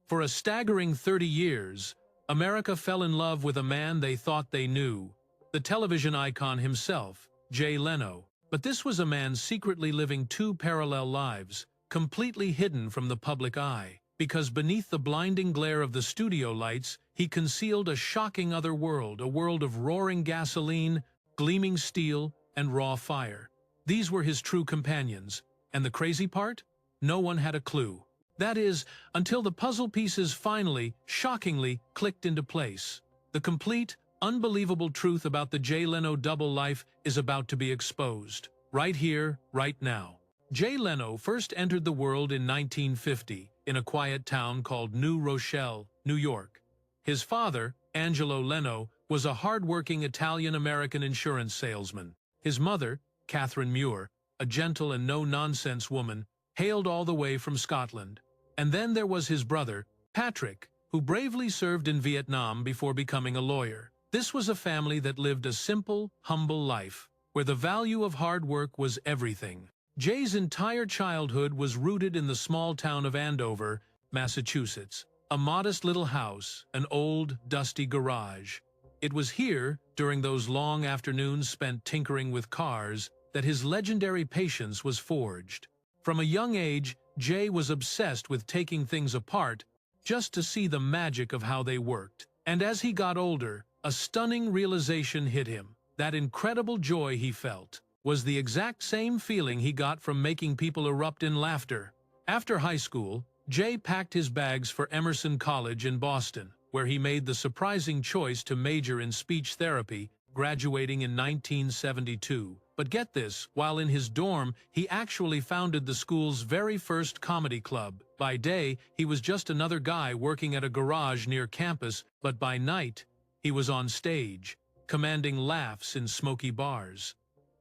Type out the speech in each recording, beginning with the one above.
For a staggering 30 years, America fell in love with a man they thought they knew, the television icon himself, Jay Leno. But this was a man secretly living two parallel lives, completely hidden from the public eye, because beneath the blinding glare of the studio lights, he concealed a shocking other world, a world of roaring gasoline, gleaming steel, and raw fire. These were his true companions, and the crazy part? No one had a clue. That is, until the puzzle pieces finally, shockingly, clicked into place. The complete, unbelievable truth about the Jay Leno double life is about to be exposed. Right here, right now. Jay Leno first entered the world in 1950, in a quiet town called New Rochelle, New York. His father, Angelo Leno, was a hard-working Italian-American insurance salesman. His mother, Catherine Muir, a gentle and no-nonsense woman, hailed all the way from Scotland. And then there was his brother, Patrick, who bravely served in Vietnam before becoming a lawyer. This was a family that lived a simple, humble life, where the value of hard work was everything. Jay's entire childhood was rooted in the small town of Andover, Massachusetts. A modest little house, an old, dusty garage. It was here, during those long afternoons spent tinkering with cars, that his legendary patience was forged. From a young age, Jay was obsessed with taking things apart just to see the magic of how they worked. And as he got older, a stunning realization hit him. That incredible joy he felt was the exact same feeling he got from making people erupt in laughter. After high school, Jay packed his bags for Emerson College in Boston, where he made the surprising choice to major in speech therapy, graduating in 1972. But get this, while in his dorm, he actually founded the school's very first comedy club. By day, he was just another guy working at a garage near campus, but by night, he was on stage, commanding laughs in smoky bars.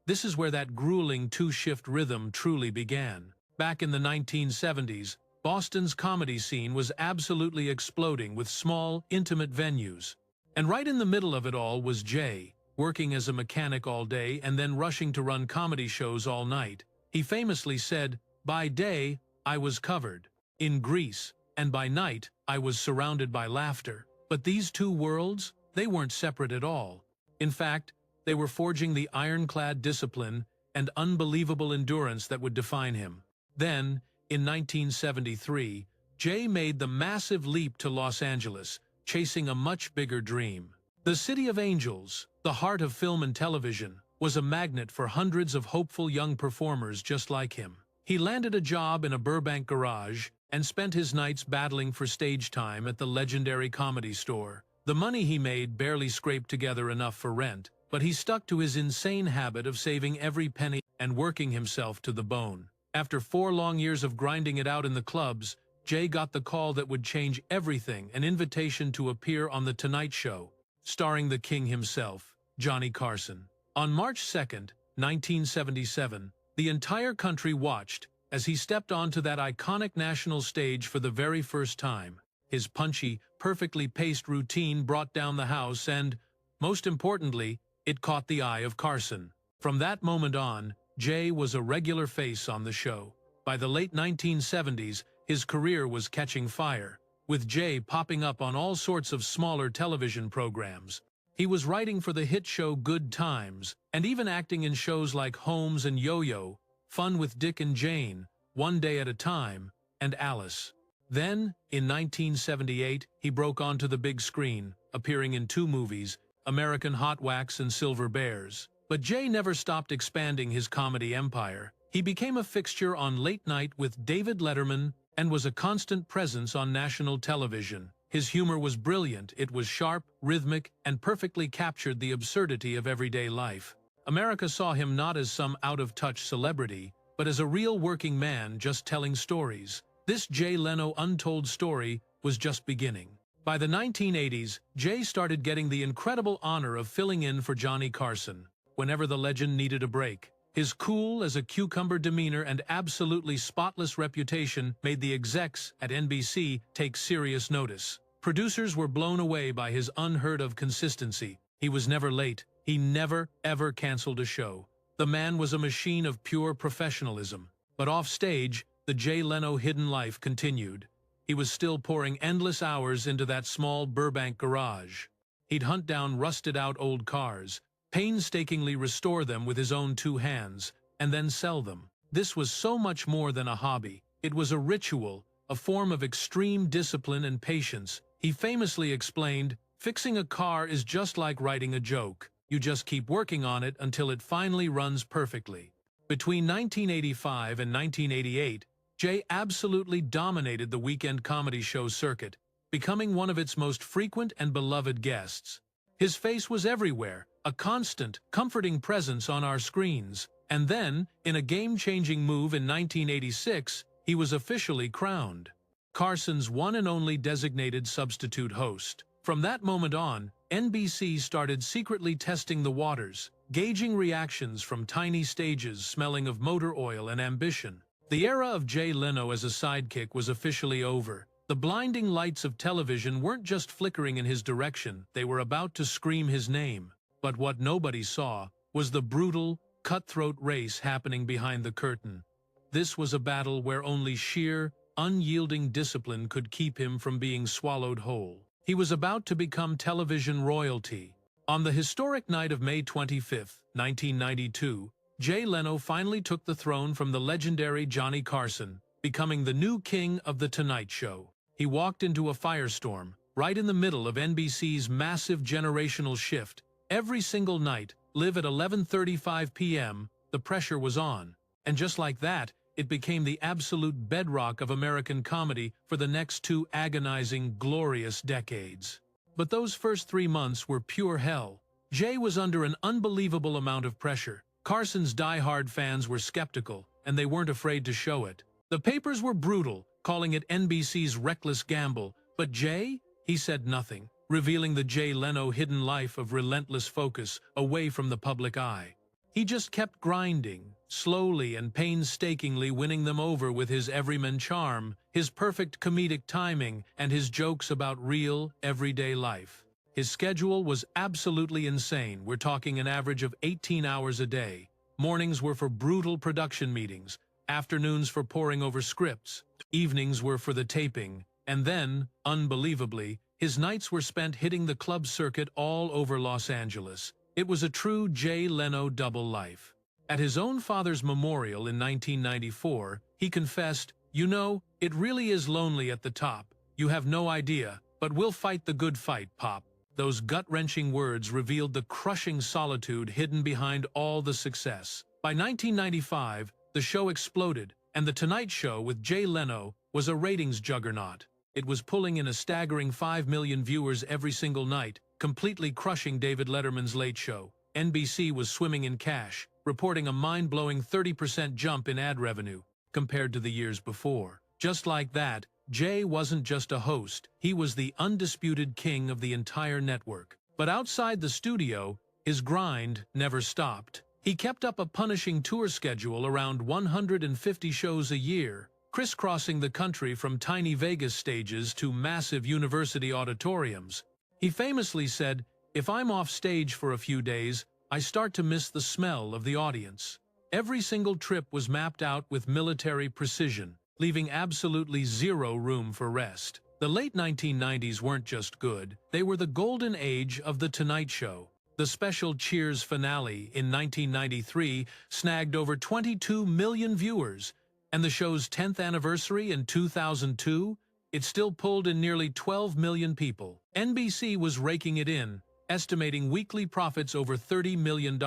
This is where that grueling two-shift rhythm truly began. Back in the 1970s, Boston's comedy scene was absolutely exploding with small, intimate venues. And right in the middle of it all was Jay, working as a mechanic all day and then rushing to run comedy shows all night. He famously said, "By day, I was covered in grease, and by night, I was surrounded by laughter." But these two worlds, they weren't separate at all. In fact, they were forging the ironclad discipline and unbelievable endurance that would define him. Then, in 1973, Jay made the massive leap to Los Angeles, chasing a much bigger dream. The City of Angels, the heart of film and television, was a magnet for hundreds of hopeful young performers just like him. He landed a job in a Burbank garage and spent his nights battling for stage time at the legendary Comedy Store. The money he made barely scraped together enough for rent, but he stuck to his insane habit of saving every penny and working himself to the bone. After 4 long years of grinding it out in the clubs, Jay got the call that would change everything, an invitation to appear on The Tonight Show, starring the king himself, Johnny Carson. On March 2nd, 1977, the entire country watched as he stepped onto that iconic national stage for the very first time. His punchy, perfectly paced routine brought down the house and, most importantly, it caught the eye of Carson. From that moment on, Jay was a regular face on the show. By the late 1970s, his career was catching fire, with Jay popping up on all sorts of smaller television programs. He was writing for the hit show Good Times, and even acting in shows like Holmes and Yo-Yo, Fun with Dick and Jane, One Day at a Time, and Alice. Then, in 1978, he broke onto the big screen, appearing in 2 movies, American Hot Wax and Silver Bears. But Jay never stopped expanding his comedy empire. He became a fixture on Late Night with David Letterman and was a constant presence on national television. His humor was brilliant, it was sharp, rhythmic, and perfectly captured the absurdity of everyday life. America saw him not as some out-of-touch celebrity, but as a real working man just telling stories. This Jay Leno untold story was just beginning. By the 1980s, Jay started getting the incredible honor of filling in for Johnny Carson whenever the legend needed a break. His cool as a cucumber demeanor and absolutely spotless reputation made the execs at NBC take serious notice. Producers were blown away by his unheard-of consistency. He was never late. He never, ever canceled a show. The man was a machine of pure professionalism. But off stage, the Jay Leno hidden life continued. he was still pouring endless hours into that small Burbank garage. He'd hunt down rusted-out old cars, painstakingly restore them with his own two hands, and then sell them. This was so much more than a hobby. It was a ritual, a form of extreme discipline and patience. He famously explained, "Fixing a car is just like writing a joke. You just keep working on it until it finally runs perfectly." Between 1985 and 1988, Jay absolutely dominated the weekend comedy show circuit, becoming one of its most frequent and beloved guests. His face was everywhere, a constant, comforting presence on our screens. And then, in a game-changing move in 1986, he was officially crowned Carson's one and only designated substitute host. From that moment on, NBC started secretly testing the waters, gauging reactions from tiny stages smelling of motor oil and ambition. The era of Jay Leno as a sidekick was officially over. The blinding lights of television weren't just flickering in his direction, they were about to scream his name. But what nobody saw was the brutal, cutthroat race happening behind the curtain. This was a battle where only sheer, unyielding discipline could keep him from being swallowed whole. He was about to become television royalty. On the historic night of May 25, 1992, Jay Leno finally took the throne from the legendary Johnny Carson, becoming the new king of The Tonight Show. He walked into a firestorm, right in the middle of NBC's massive generational shift. Every single night, live at 11:35 p.m., the pressure was on. And just like that, it became the absolute bedrock of American comedy for the next two agonizing, glorious decades. But those first 3 months were pure hell. Jay was under an unbelievable amount of pressure. Carson's die-hard fans were skeptical, and they weren't afraid to show it. The papers were brutal, calling it NBC's reckless gamble. But Jay? He said nothing, revealing the Jay Leno hidden life of relentless focus away from the public eye. He just kept grinding, slowly and painstakingly winning them over with his everyman charm, his perfect comedic timing, and his jokes about real, everyday life. His schedule was absolutely insane. We're talking an average of 18 hours a day. Mornings were for brutal production meetings, afternoons for poring over scripts, evenings were for the taping, and then, unbelievably, his nights were spent hitting the club circuit all over Los Angeles. It was a true Jay Leno double life. At his own father's memorial in 1994, he confessed, "You know, it really is lonely at the top. You have no idea, but we'll fight the good fight, Pop." Those gut-wrenching words revealed the crushing solitude hidden behind all the success. By 1995, the show exploded, and The Tonight Show with Jay Leno was a ratings juggernaut. It was pulling in a staggering 5 million viewers every single night, completely crushing David Letterman's Late Show. NBC was swimming in cash, reporting a mind-blowing 30% jump in ad revenue compared to the years before. Just like that, Jay wasn't just a host, he was the undisputed king of the entire network. But outside the studio, his grind never stopped. He kept up a punishing tour schedule around 150 shows a year, crisscrossing the country from tiny Vegas stages to massive university auditoriums. He famously said, "If I'm off stage for a few days, I start to miss the smell of the audience." Every single trip was mapped out with military precision, leaving absolutely zero room for rest. The late 1990s weren't just good, they were the golden age of The Tonight Show. The special Cheers finale in 1993 snagged over 22 million viewers, and the show's 10th anniversary in 2002, it still pulled in nearly 12 million people. NBC was raking it in, estimating weekly profits over $30 million.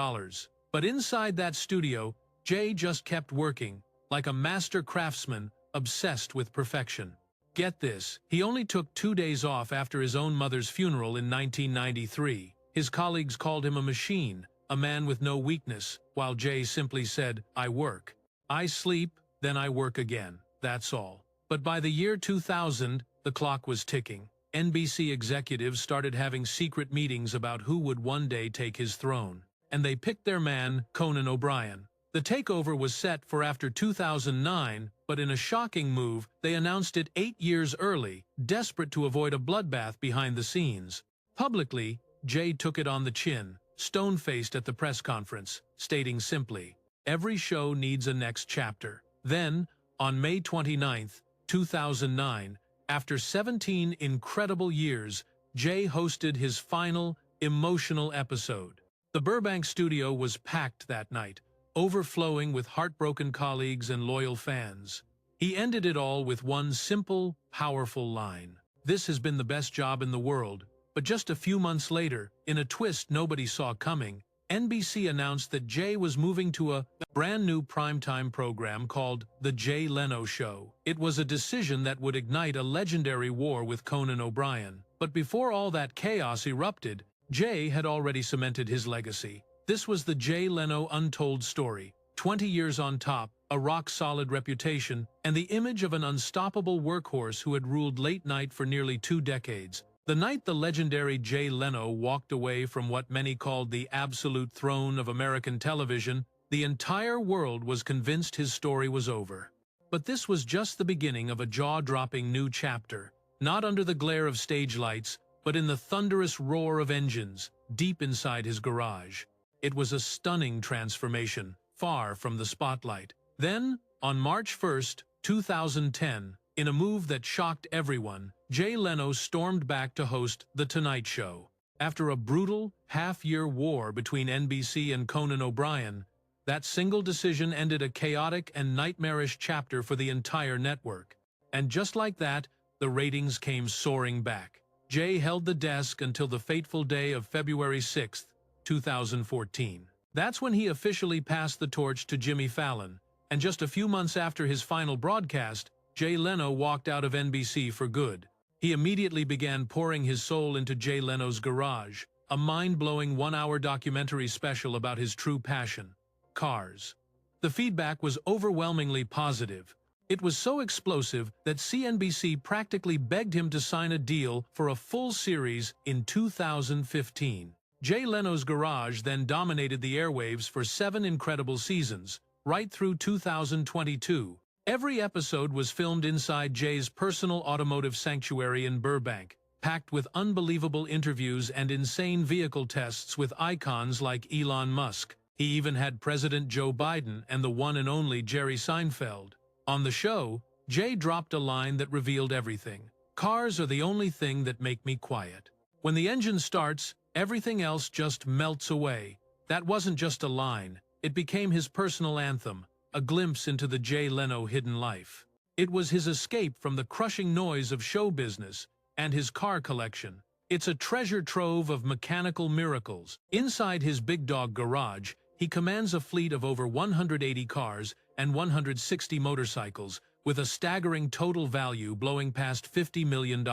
But inside that studio, Jay just kept working, like a master craftsman obsessed with perfection. Get this, he only took 2 days off after his own mother's funeral in 1993. His colleagues called him a machine, a man with no weakness, while Jay simply said, "I work. I sleep, then I work again. That's all." But by the year 2000, the clock was ticking. NBC executives started having secret meetings about who would one day take his throne. And they picked their man, Conan O'Brien. The takeover was set for after 2009, but in a shocking move, they announced it 8 years early, desperate to avoid a bloodbath behind the scenes. Publicly, Jay took it on the chin, stone-faced at the press conference, stating simply, "Every show needs a next chapter." Then, on May 29, 2009, After 17 incredible years, Jay hosted his final, emotional episode. The Burbank studio was packed that night, overflowing with heartbroken colleagues and loyal fans. He ended it all with one simple, powerful line. "This has been the best job in the world." But just a few months later, in a twist nobody saw coming, NBC announced that Jay was moving to a brand new primetime program called The Jay Leno Show. It was a decision that would ignite a legendary war with Conan O'Brien. But before all that chaos erupted, Jay had already cemented his legacy. This was the Jay Leno untold story. 20 years on top, a rock-solid reputation, and the image of an unstoppable workhorse who had ruled late night for nearly 2 decades. The night the legendary Jay Leno walked away from what many called the absolute throne of American television, the entire world was convinced his story was over. But this was just the beginning of a jaw-dropping new chapter, not under the glare of stage lights, but in the thunderous roar of engines, deep inside his garage. It was a stunning transformation, far from the spotlight. Then, on March 1, 2010, in a move that shocked everyone, Jay Leno stormed back to host The Tonight Show. After a brutal, half-year war between NBC and Conan O'Brien, that single decision ended a chaotic and nightmarish chapter for the entire network. And just like that, the ratings came soaring back. Jay held the desk until the fateful day of February 6, 2014. That's when he officially passed the torch to Jimmy Fallon, and just a few months after his final broadcast, Jay Leno walked out of NBC for good. He immediately began pouring his soul into Jay Leno's Garage, a mind-blowing 1-hour documentary special about his true passion: cars. The feedback was overwhelmingly positive. It was so explosive that CNBC practically begged him to sign a deal for a full series in 2015. Jay Leno's Garage then dominated the airwaves for 7 incredible seasons, right through 2022. Every episode was filmed inside Jay's personal automotive sanctuary in Burbank, packed with unbelievable interviews and insane vehicle tests with icons like Elon Musk. He even had President Joe Biden and the one and only Jerry Seinfeld. On the show, Jay dropped a line that revealed everything. "Cars are the only thing that make me quiet. When the engine starts, everything else just melts away." That wasn't just a line. It became his personal anthem, a glimpse into the Jay Leno hidden life. It was his escape from the crushing noise of show business and his car collection. It's a treasure trove of mechanical miracles. Inside his big dog garage, he commands a fleet of over 180 cars and 160 motorcycles, with a staggering total value blowing past $50 million.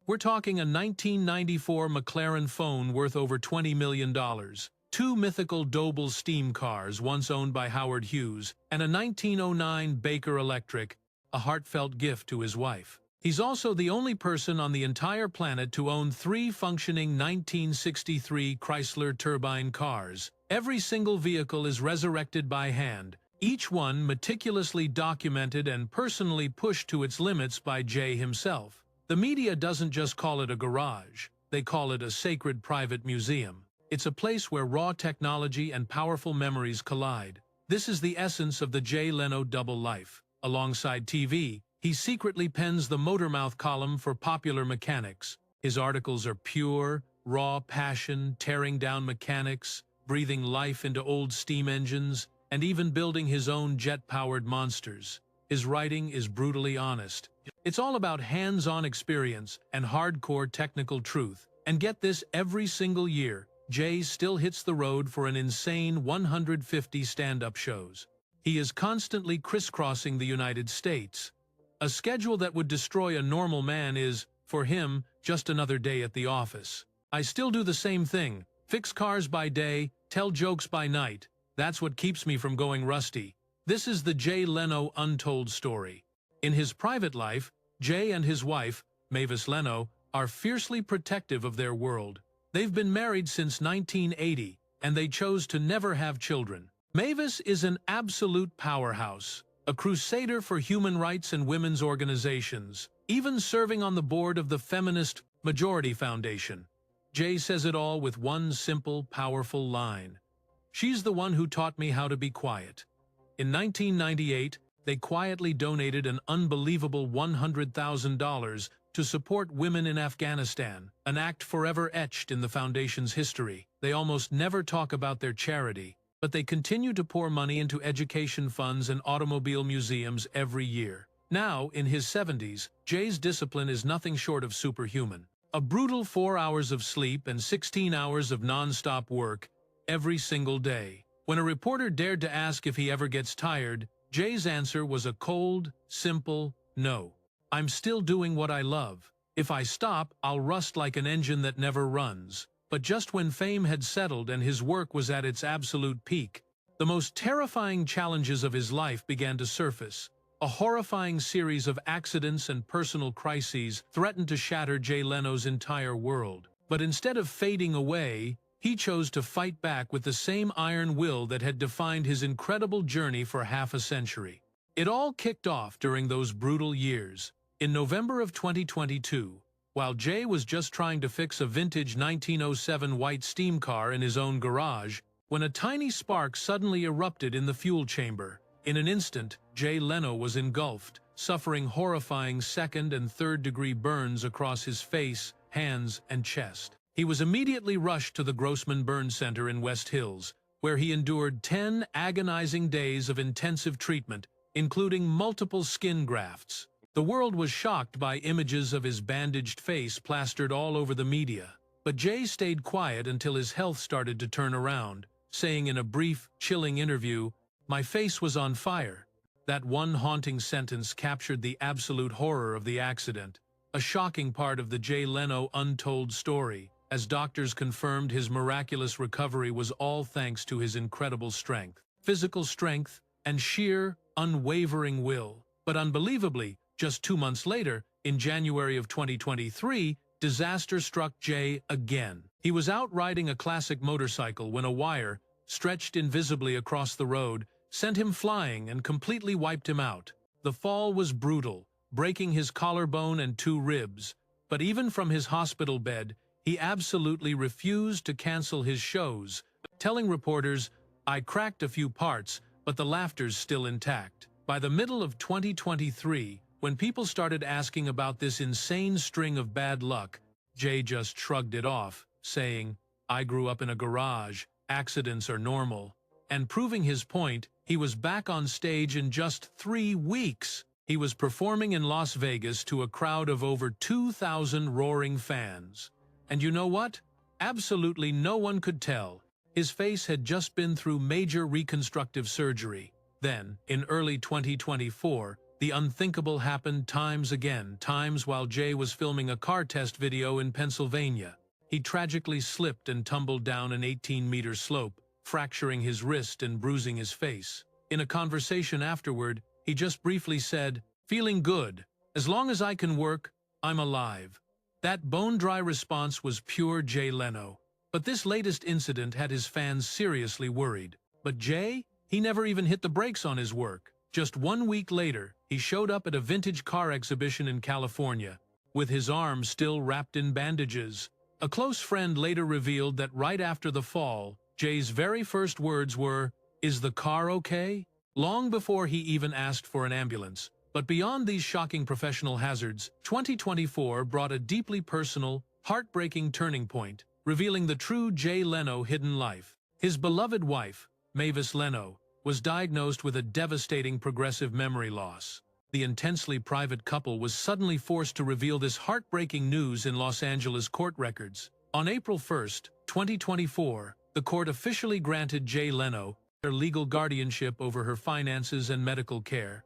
We're talking a 1994 McLaren phone worth over $20 million. 2 mythical Doble steam cars once owned by Howard Hughes, and a 1909 Baker Electric, a heartfelt gift to his wife. He's also the only person on the entire planet to own 3 functioning 1963 Chrysler turbine cars. Every single vehicle is resurrected by hand, each one meticulously documented and personally pushed to its limits by Jay himself. The media doesn't just call it a garage, they call it a sacred private museum. It's a place where raw technology and powerful memories collide. This is the essence of the Jay Leno double life. Alongside TV, he secretly pens the Motormouth column for Popular Mechanics. His articles are pure, raw passion, tearing down mechanics, breathing life into old steam engines, and even building his own jet-powered monsters. His writing is brutally honest. It's all about hands-on experience and hardcore technical truth. And get this, every single year, Jay still hits the road for an insane 150 stand-up shows. He is constantly crisscrossing the United States. A schedule that would destroy a normal man is, for him, just another day at the office. "I still do the same thing, fix cars by day, tell jokes by night. That's what keeps me from going rusty." This is the Jay Leno untold story. In his private life, Jay and his wife, Mavis Leno, are fiercely protective of their world. They've been married since 1980, and they chose to never have children. Mavis is an absolute powerhouse, a crusader for human rights and women's organizations, even serving on the board of the feminist Majority Foundation. Jay says it all with one simple, powerful line: "She's the one who taught me how to be quiet." In 1998, they quietly donated an unbelievable $100,000 to support women in Afghanistan, an act forever etched in the foundation's history. They almost never talk about their charity, but they continue to pour money into education funds and automobile museums every year. Now, in his 70s, Jay's discipline is nothing short of superhuman. A brutal 4 hours of sleep and 16 hours of non-stop work every single day. When a reporter dared to ask if he ever gets tired, Jay's answer was a cold, simple no. I'm still doing what I love. If I stop, I'll rust like an engine that never runs. But just when fame had settled and his work was at its absolute peak, the most terrifying challenges of his life began to surface. A horrifying series of accidents and personal crises threatened to shatter Jay Leno's entire world. But instead of fading away, he chose to fight back with the same iron will that had defined his incredible journey for half a century. It all kicked off during those brutal years. In November of 2022, while Jay was just trying to fix a vintage 1907 white steam car in his own garage, when a tiny spark suddenly erupted in the fuel chamber. In an instant, Jay Leno was engulfed, suffering horrifying second- and third-degree burns across his face, hands, and chest. He was immediately rushed to the Grossman Burn Center in West Hills, where he endured 10 agonizing days of intensive treatment, including multiple skin grafts. The world was shocked by images of his bandaged face plastered all over the media. But Jay stayed quiet until his health started to turn around, saying in a brief, chilling interview, "My face was on fire." That one haunting sentence captured the absolute horror of the accident, a shocking part of the Jay Leno untold story, as doctors confirmed his miraculous recovery was all thanks to his incredible strength, physical strength, and sheer, unwavering will. But unbelievably, just 2 months later, in January of 2023, disaster struck Jay again. He was out riding a classic motorcycle when a wire, stretched invisibly across the road, sent him flying and completely wiped him out. The fall was brutal, breaking his collarbone and 2 ribs. But even from his hospital bed, he absolutely refused to cancel his shows, telling reporters, "I cracked a few parts, but the laughter's still intact." By the middle of 2023, when people started asking about this insane string of bad luck, Jay just shrugged it off, saying, "I grew up in a garage, accidents are normal." And proving his point, he was back on stage in just 3 weeks. He was performing in Las Vegas to a crowd of over 2,000 roaring fans. And you know what? Absolutely no one could tell. His face had just been through major reconstructive surgery. Then, in early 2024, the unthinkable happened times while Jay was filming a car test video in Pennsylvania. He tragically slipped and tumbled down an 18-meter slope, fracturing his wrist and bruising his face. In a conversation afterward, he just briefly said, "Feeling good. As long as I can work, I'm alive." That bone-dry response was pure Jay Leno. But this latest incident had his fans seriously worried. But Jay? He never even hit the brakes on his work. Just 1 week later, he showed up at a vintage car exhibition in California, with his arm still wrapped in bandages. A close friend later revealed that right after the fall, Jay's very first words were, "Is the car okay?" long before he even asked for an ambulance. But beyond these shocking professional hazards, 2024 brought a deeply personal, heartbreaking turning point, revealing the true Jay Leno hidden life. His beloved wife, Mavis Leno, was diagnosed with a devastating progressive memory loss. The intensely private couple was suddenly forced to reveal this heartbreaking news in Los Angeles court records. On April 1, 2024, the court officially granted Jay Leno their legal guardianship over her finances and medical care.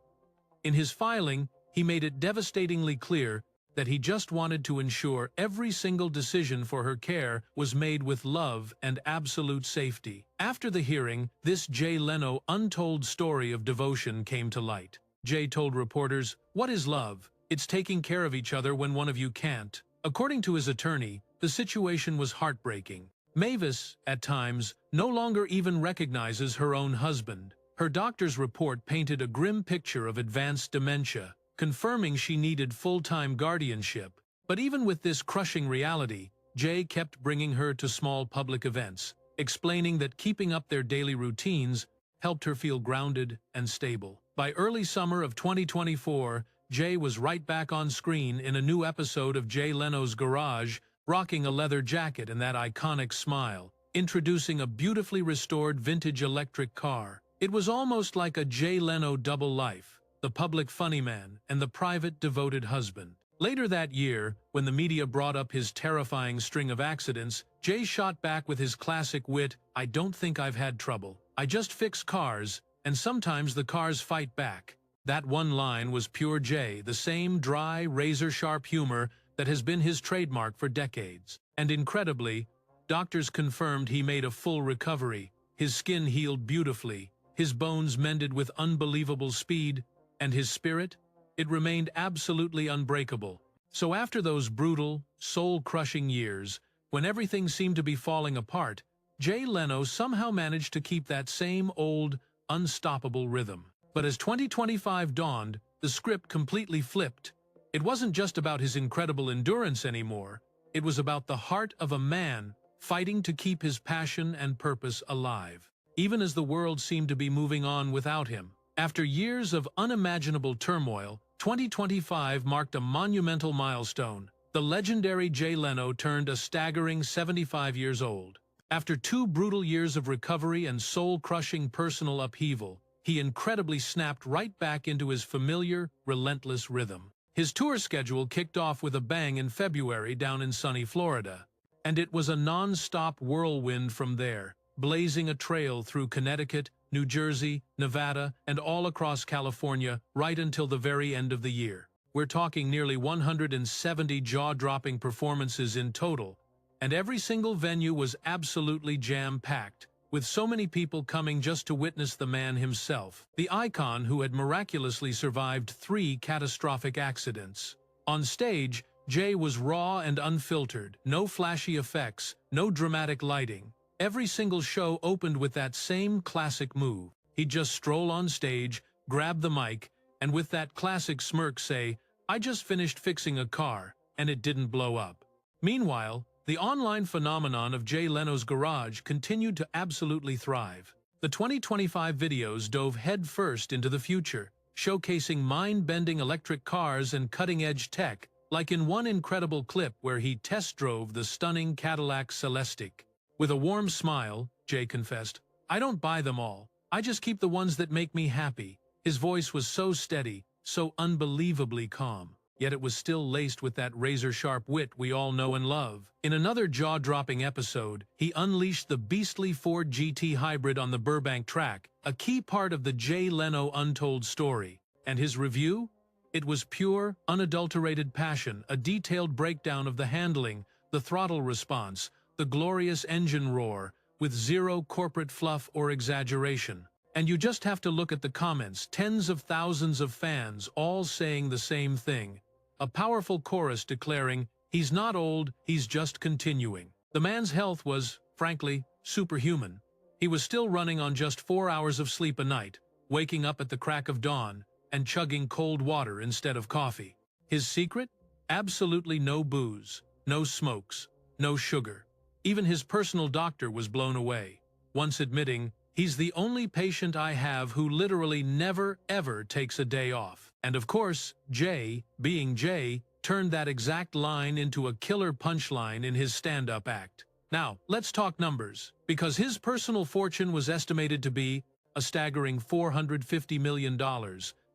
In his filing, he made it devastatingly clear that he just wanted to ensure every single decision for her care was made with love and absolute safety. After the hearing, this Jay Leno untold story of devotion came to light. Jay told reporters, "What is love? It's taking care of each other when one of you can't." According to his attorney, the situation was heartbreaking. Mavis, at times, no longer even recognizes her own husband. Her doctor's report painted a grim picture of advanced dementia, confirming she needed full-time guardianship. But even with this crushing reality, Jay kept bringing her to small public events, explaining that keeping up their daily routines helped her feel grounded and stable. By early summer of 2024, Jay was right back on screen in a new episode of Jay Leno's Garage, rocking a leather jacket and that iconic smile, introducing a beautifully restored vintage electric car. It was almost like a Jay Leno double life, the public funny man and the private devoted husband. Later that year, when the media brought up his terrifying string of accidents, Jay shot back with his classic wit, "I don't think I've had trouble. I just fix cars, and sometimes the cars fight back." That one line was pure Jay, the same dry, razor-sharp humor that has been his trademark for decades. And incredibly, doctors confirmed he made a full recovery. His skin healed beautifully, his bones mended with unbelievable speed, and his spirit? It remained absolutely unbreakable. So after those brutal, soul-crushing years, when everything seemed to be falling apart, Jay Leno somehow managed to keep that same old, unstoppable rhythm. But as 2025 dawned, the script completely flipped. It wasn't just about his incredible endurance anymore. It was about the heart of a man fighting to keep his passion and purpose alive, even as the world seemed to be moving on without him. After years of unimaginable turmoil, 2025 marked a monumental milestone. The legendary Jay Leno turned a staggering 75 years old. After 2 brutal years of recovery and soul-crushing personal upheaval, he incredibly snapped right back into his familiar, relentless rhythm. His tour schedule kicked off with a bang in February down in sunny Florida, and it was a non-stop whirlwind from there, blazing a trail through Connecticut, New Jersey, Nevada, and all across California right until the very end of the year. We're talking nearly 170 jaw-dropping performances in total, and every single venue was absolutely jam-packed, with so many people coming just to witness the man himself, the icon who had miraculously survived 3 catastrophic accidents. On stage, Jay was raw and unfiltered, no flashy effects, no dramatic lighting. Every single show opened with that same classic move. He'd just stroll on stage, grab the mic, and with that classic smirk say, "I just finished fixing a car, and it didn't blow up." Meanwhile, the online phenomenon of Jay Leno's Garage continued to absolutely thrive. The 2025 videos dove headfirst into the future, showcasing mind-bending electric cars and cutting-edge tech, like in one incredible clip where he test drove the stunning Cadillac Celestiq. With a warm smile, Jay confessed, "I don't buy them all. I just keep the ones that make me happy." His voice was so steady, so unbelievably calm, yet it was still laced with that razor-sharp wit we all know and love. In another jaw-dropping episode, he unleashed the beastly Ford GT hybrid on the Burbank track, a key part of the Jay Leno untold story. And his review? It was pure, unadulterated passion, a detailed breakdown of the handling, the throttle response, the glorious engine roar, with zero corporate fluff or exaggeration. And you just have to look at the comments, tens of thousands of fans all saying the same thing. A powerful chorus declaring, "He's not old, he's just continuing." The man's health was, frankly, superhuman. He was still running on just 4 hours of sleep a night, waking up at the crack of dawn, and chugging cold water instead of coffee. His secret? Absolutely no booze, no smokes, no sugar. Even his personal doctor was blown away, once admitting, "He's the only patient I have who literally never, ever takes a day off." And of course, Jay, being Jay, turned that exact line into a killer punchline in his stand-up act. Now, let's talk numbers, because his personal fortune was estimated to be a staggering $450 million,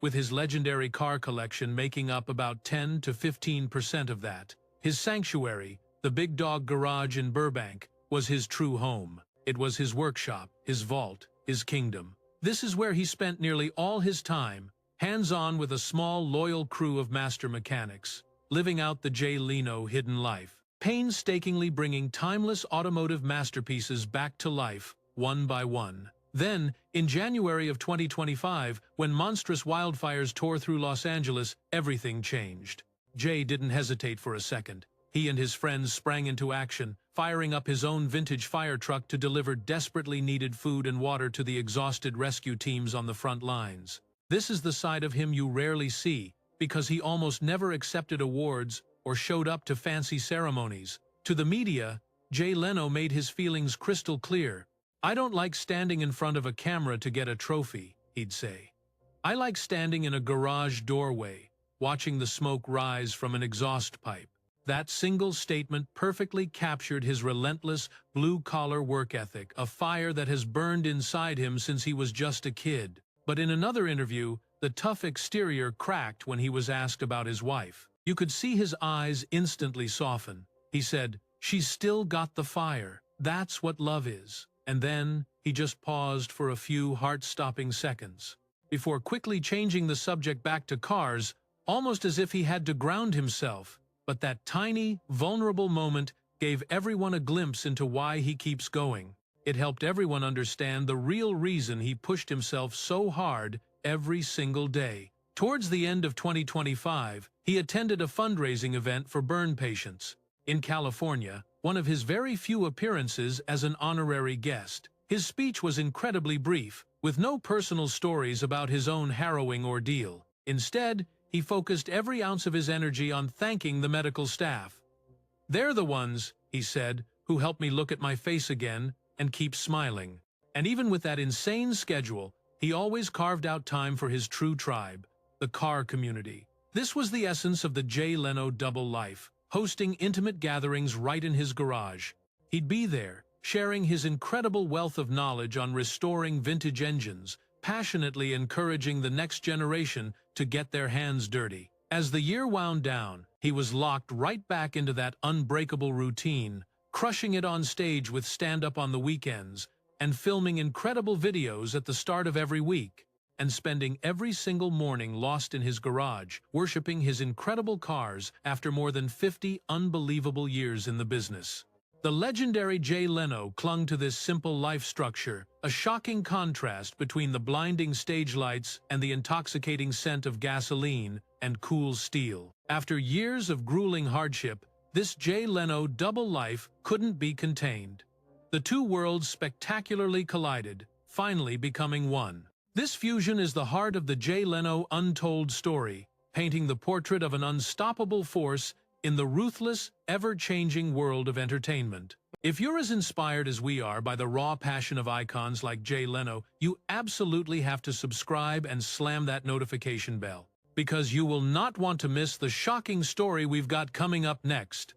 with his legendary car collection making up about 10 to 15% of that. His sanctuary, the Big Dog Garage in Burbank, was his true home. It was his workshop, his vault, his kingdom. This is where he spent nearly all his time, hands-on with a small, loyal crew of master mechanics, living out the Jay Leno hidden life, painstakingly bringing timeless automotive masterpieces back to life, one by one. Then, in January of 2025, when monstrous wildfires tore through Los Angeles, everything changed. Jay didn't hesitate for a second. He and his friends sprang into action, firing up his own vintage fire truck to deliver desperately needed food and water to the exhausted rescue teams on the front lines. This is the side of him you rarely see, because he almost never accepted awards or showed up to fancy ceremonies. To the media, Jay Leno made his feelings crystal clear. "I don't like standing in front of a camera to get a trophy," he'd say. I like standing in a garage doorway, watching the smoke rise from an exhaust pipe. That single statement perfectly captured his relentless, blue-collar work ethic, a fire that has burned inside him since he was just a kid. But in another interview, the tough exterior cracked when he was asked about his wife. You could see his eyes instantly soften. He said, "She's still got the fire. That's what love is." And then, he just paused for a few heart-stopping seconds, before quickly changing the subject back to cars, almost as if he had to ground himself. But that tiny, vulnerable moment gave everyone a glimpse into why he keeps going. It helped everyone understand the real reason he pushed himself so hard every single day. Towards the end of 2025, he attended a fundraising event for burn patients in California, one of his very few appearances as an honorary guest. His speech was incredibly brief, with no personal stories about his own harrowing ordeal. Instead, he focused every ounce of his energy on thanking the medical staff. "They're the ones," he said, "who helped me look at my face again and keep smiling." And even with that insane schedule, he always carved out time for his true tribe, the car community. This was the essence of the Jay Leno double life, hosting intimate gatherings right in his garage. He'd be there, sharing his incredible wealth of knowledge on restoring vintage engines, passionately encouraging the next generation to get their hands dirty. As the year wound down, he was locked right back into that unbreakable routine, crushing it on stage with stand-up on the weekends, and filming incredible videos at the start of every week, and spending every single morning lost in his garage, worshipping his incredible cars after more than 50 unbelievable years in the business. The legendary Jay Leno clung to this simple life structure, a shocking contrast between the blinding stage lights and the intoxicating scent of gasoline and cool steel. After years of grueling hardship, this Jay Leno double life couldn't be contained. The two worlds spectacularly collided, finally becoming one. This fusion is the heart of the Jay Leno untold story, painting the portrait of an unstoppable force in the ruthless, ever-changing world of entertainment. If you're as inspired as we are by the raw passion of icons like Jay Leno, you absolutely have to subscribe and slam that notification bell, because you will not want to miss the shocking story we've got coming up next.